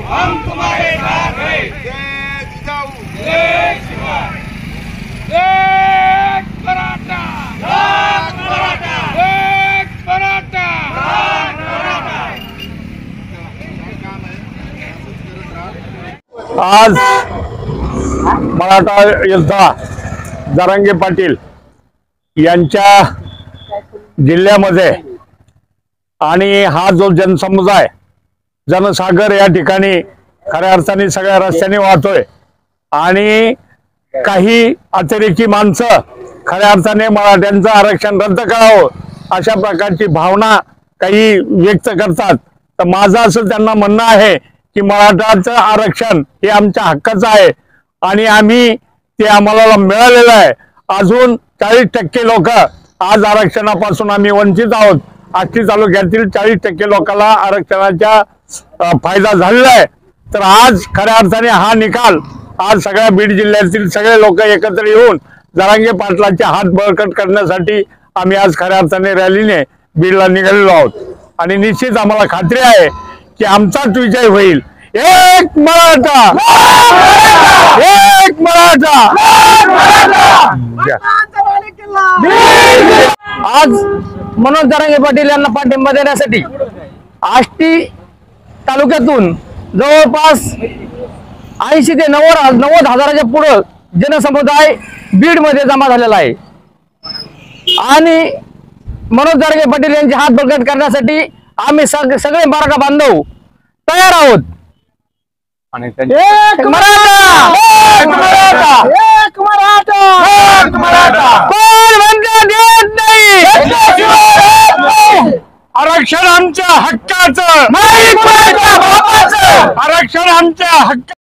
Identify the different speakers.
Speaker 1: हम तुम्हारे साथ हैं।
Speaker 2: जय जिजाऊ,
Speaker 1: जय शिवाय, जय मराठा, जय मराठा, जय मराठा, जय मराठा।
Speaker 3: आज मराठा योद्धा जरांगे पाटील यांच्या जिल्ह्यामध्ये आणि हा जो जनसमुदाय जनसागर या ठिकाणी खऱ्या अर्थाने सगळ्या रस्त्याने वाहतोय आणि काही अतिरेकी माणसं खऱ्या अर्थाने मराठ्यांचं आरक्षण रद्द करावं अशा प्रकारची भावना काही व्यक्त करतात। तर माझं असं त्यांना म्हणणं आहे की मराठाचं आरक्षण हे आमच्या हक्काचं आहे आणि आम्ही ते आम्हाला मिळालेलं आहे। अजून 40% लोक आज आरक्षणापासून आम्ही वंचित आहोत। आष्टी तालुक्यातील 40% लोकांना आरक्षणाचा फायदा झालेला आहे। तर आज खऱ्या अर्थाने हा निकाल आज सगळ्या बीड जिल्ह्यातील सगळे लोक एकत्र येऊन जरांगे पाटलाचे हात बळकट करण्यासाठी आम्ही आज खऱ्या अर्थाने रॅलीने बीडला निघालेलो आहोत आणि निश्चित आम्हाला खात्री आहे की आमचाच विजय होईल। एक मराठा, एक मराठा।
Speaker 4: आज मनोज जरांगे पाटील यांना पाठिंबा देण्यासाठी आष्टी तालुक्यातून जवळपास 80 ते 90 हजाराच्या पुढे जनसमुदाय बीड मध्ये जमा झालेला आहे आणि मनोज जरांगे पाटील यांचे हात बळकट करण्यासाठी आम्ही सगळे मराठा बांधव तयार आहोत। एक मराठा, एक मराठा, एक मराठा, एक मराठा। कोण म्हणतं देत नाही?
Speaker 3: आरक्षण आमच्या हक्काचं,
Speaker 4: नाही कोणाच्या बापाचं।
Speaker 3: आरक्षण आमच्या हक्काचं।